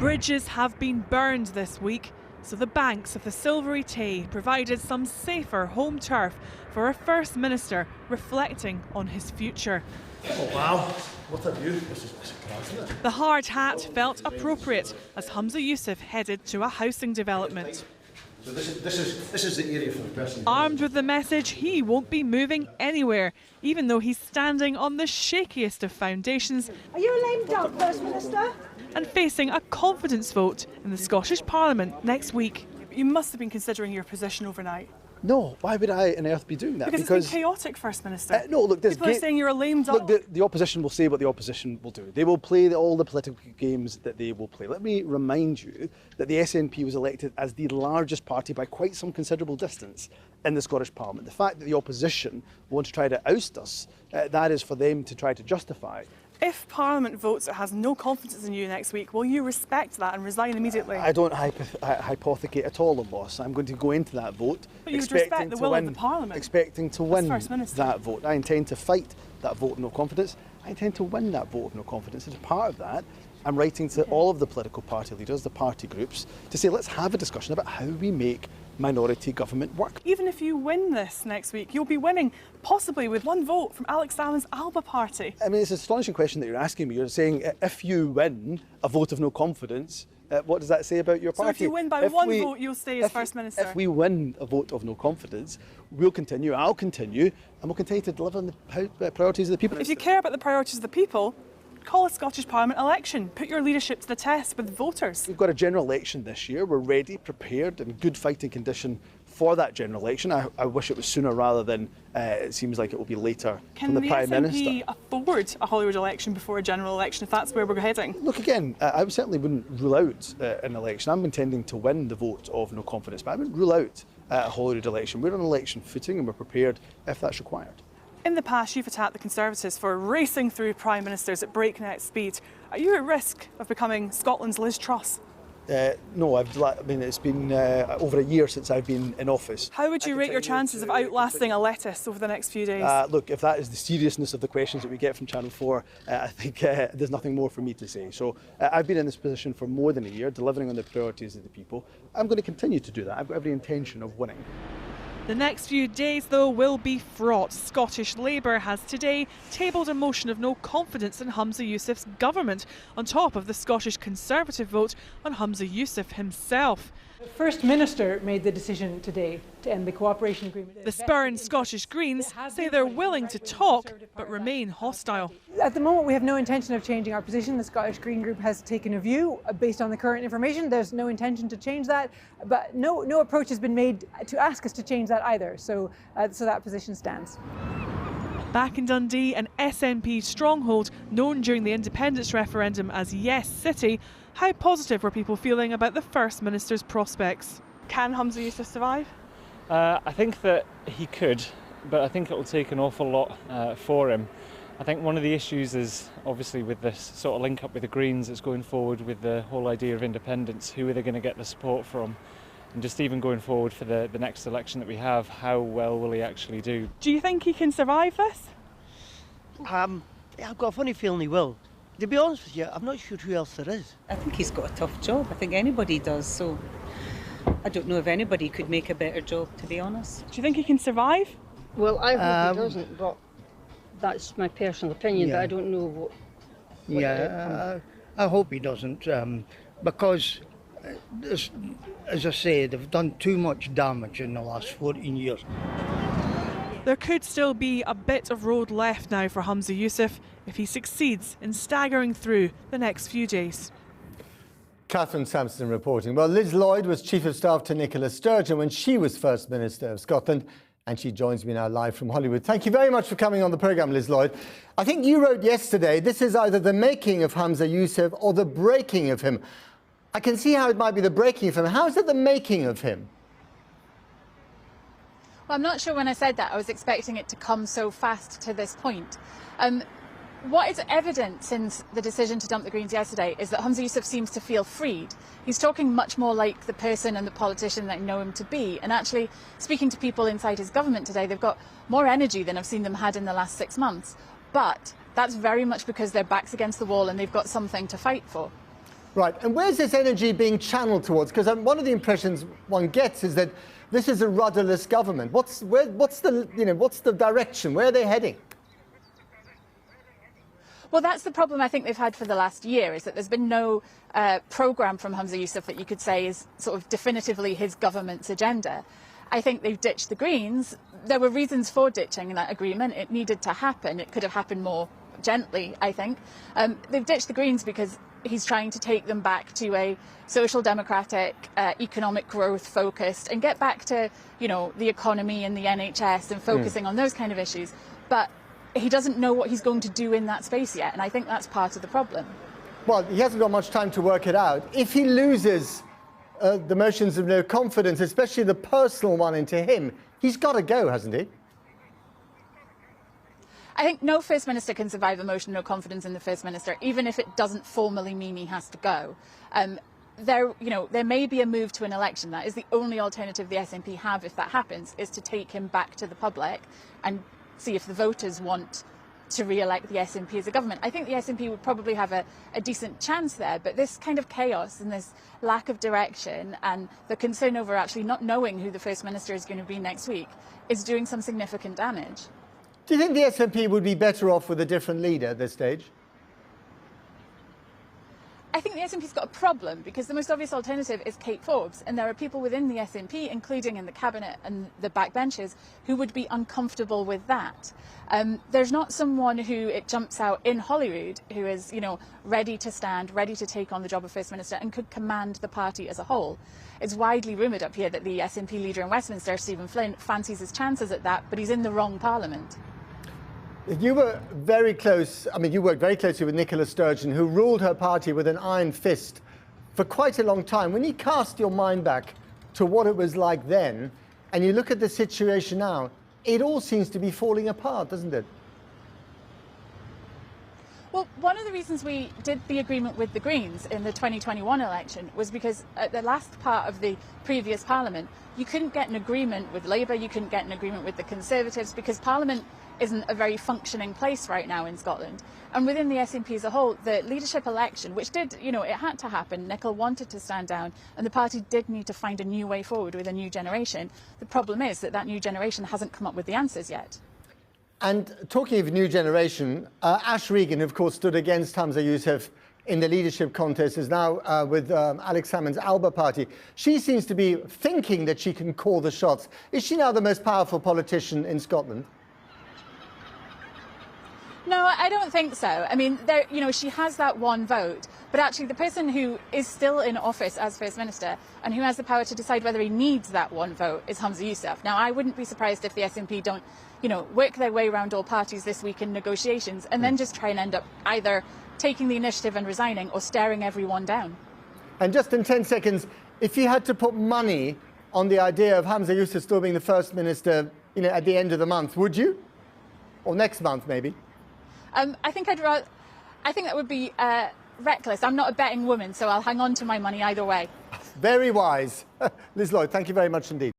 Bridges have been burned this week, so the banks of the Silvery Tay provided some safer home turf for a First Minister reflecting on his future. Oh wow, what a view. This is class, isn't it? The hard hat felt appropriate as Humza Yousaf headed to a housing development. So this is the area for the person. Armed with the message he won't be moving anywhere, even though he's standing on the shakiest of foundations. Are you a lame duck, First Minister? And facing a confidence vote in the Scottish Parliament next week. You must have been considering your position overnight. No, why would I on earth be doing that? Because it's been chaotic, First Minister. No, look, people are saying you're a lame duck. Look, the opposition will say what the opposition will do. They will play all the political games that they will play. Let me remind you that the SNP was elected as the largest party by quite some considerable distance in the Scottish Parliament. The fact that the opposition want to try to oust us, that is for them to try to justify. If Parliament votes it has no confidence in you next week, will you respect that and resign immediately? I don't hypothecate at all on loss. I'm going to go into that vote but you would respect the will of the Parliament. Expecting to win that vote. I intend to fight that vote of no confidence. I intend to win that vote of no confidence. As part of that, I'm writing to all of the political party leaders, the party groups, to say let's have a discussion about how we make minority government work. Even if you win this next week, you'll be winning possibly with one vote from Alex Salmond's Alba party. I mean, it's an astonishing question that you're asking me. You're saying if you win a vote of no confidence, what does that say about your party? So if you win by one vote, you'll stay as First Minister? If we win a vote of no confidence, we'll continue, I'll continue, and we'll continue to deliver on the priorities of the people. If you care about the priorities of the people, call a Scottish Parliament election. Put your leadership to the test with voters. We've got a general election this year. We're ready, prepared, in good fighting condition for that general election. I wish it was sooner rather than it seems like it will be later from the Prime Minister. Can the SNP afford a Holyrood election before a general election if that's where we're heading? Look, again, I certainly wouldn't rule out an election. I'm intending to win the vote of no confidence, but I wouldn't rule out a Holyrood election. We're on election footing and we're prepared if that's required. In the past, you've attacked the Conservatives for racing through Prime Ministers at breakneck speed. Are you at risk of becoming Scotland's Liz Truss? No, it's been over a year since I've been in office. How would you rate your chances of outlasting a lettuce over the next few days? Look, if that is the seriousness of the questions that we get from Channel 4, I think there's nothing more for me to say. So I've been in this position for more than a year, delivering on the priorities of the people. I'm going to continue to do that. I've got every intention of winning. The next few days, though, will be fraught. Scottish Labour has today tabled a motion of no confidence in Humza Yousaf's government, on top of the Scottish Conservative vote on Humza Yousaf himself. The First Minister made the decision today to end the cooperation agreement. The spurned Scottish Greens say they're willing to talk, but remain hostile. At the moment, we have no intention of changing our position. The Scottish Green Group has taken a view based on the current information. There's no intention to change that, but no approach has been made to ask us to change that either. So that position stands. Back in Dundee, an SNP stronghold known during the independence referendum as Yes City, how positive were people feeling about the First Minister's prospects? Can Humza Yousaf survive? I think that he could, but I think it will take an awful lot for him. I think one of the issues is obviously with this sort of link up with the Greens that's going forward with the whole idea of independence. Who are they going to get the support from? And just even going forward for the next election that we have, how well will he actually do? Do you think he can survive this? I've got a funny feeling he will. To be honest with you, I'm not sure who else there is. I think he's got a tough job. I think anybody does, so I don't know if anybody could make a better job, to be honest. Do you think he can survive? Well, I hope he doesn't, but that's my personal opinion, but I don't know what I hope he doesn't, because, as I say, they've done too much damage in the last 14 years. There could still be a bit of road left now for Humza Yousaf if he succeeds in staggering through the next few days. Catherine Sampson reporting. Well, Liz Lloyd was Chief of Staff to Nicola Sturgeon when she was First Minister of Scotland, and she joins me now live from Hollywood. Thank you very much for coming on the programme, Liz Lloyd. I think you wrote yesterday, this is either the making of Humza Yousaf or the breaking of him. I can see how it might be the breaking of him. How is it the making of him? Well, I'm not sure when I said that I was expecting it to come so fast to this point. What is evident since the decision to dump the Greens yesterday is that Humza Yousaf seems to feel freed. He's talking much more like the person and the politician that I know him to be. And actually, speaking to people inside his government today, they've got more energy than I've seen them had in the last 6 months. But that's very much because their back's against the wall and they've got something to fight for. Right, and where's this energy being channeled towards? Because one of the impressions one gets is that this is a rudderless government. What's the direction? Where are they heading? Well, that's the problem I think they've had for the last year, is that there's been no programme from Humza Yousaf that you could say is sort of definitively his government's agenda. I think they've ditched the Greens. There were reasons for ditching that agreement. It needed to happen. It could have happened more gently, I think. They've ditched the Greens because he's trying to take them back to a social democratic, economic growth focused, and get back to, you know, the economy and the NHS and focusing on those kind of issues. But he doesn't know what he's going to do in that space yet, and I think that's part of the problem. Well, he hasn't got much time to work it out. If he loses the motions of no confidence, especially the personal one into him, he's got to go, hasn't he? I think no First Minister can survive a motion of no confidence in the First Minister, even if it doesn't formally mean he has to go. There may be a move to an election. That is the only alternative the SNP have if that happens, is to take him back to the public and see if the voters want to re-elect the SNP as a government. I think the SNP would probably have a decent chance there, but this kind of chaos and this lack of direction and the concern over actually not knowing who the First Minister is going to be next week is doing some significant damage. Do you think the SNP would be better off with a different leader at this stage? I think the SNP's got a problem because the most obvious alternative is Kate Forbes, and there are people within the SNP, including in the cabinet and the backbenches, who would be uncomfortable with that. There's not someone who it jumps out in Holyrood who is, ready to stand, ready to take on the job of First Minister and could command the party as a whole. It's widely rumoured up here that the SNP leader in Westminster, Stephen Flynn, fancies his chances at that, but he's in the wrong parliament. You were very close, you worked very closely with Nicola Sturgeon, who ruled her party with an iron fist for quite a long time. When you cast your mind back to what it was like then, and you look at the situation now, it all seems to be falling apart, doesn't it? Well, one of the reasons we did the agreement with the Greens in the 2021 election was because at the last part of the previous Parliament, you couldn't get an agreement with Labour, you couldn't get an agreement with the Conservatives, because Parliament isn't a very functioning place right now in Scotland. And within the SNP as a whole, the leadership election, which did, it had to happen. Nicola wanted to stand down, and the party did need to find a new way forward with a new generation. The problem is that new generation hasn't come up with the answers yet. And talking of new generation, Ash Regan, who of course stood against Humza Yousaf in the leadership contest, is now with Alex Salmond's Alba party. She seems to be thinking that she can call the shots. Is she now the most powerful politician in Scotland? No, I don't think so. She has that one vote, but actually the person who is still in office as First Minister and who has the power to decide whether he needs that one vote is Humza Yousaf. Now, I wouldn't be surprised if the SNP don't, work their way around all parties this week in negotiations and then just try and end up either taking the initiative and resigning or staring everyone down. And just in 10 seconds, if you had to put money on the idea of Humza Yousaf still being the First Minister, at the end of the month, would you? Or next month, maybe? I think that would be reckless. I'm not a betting woman, so I'll hang on to my money either way. Very wise. Liz Lloyd, thank you very much indeed.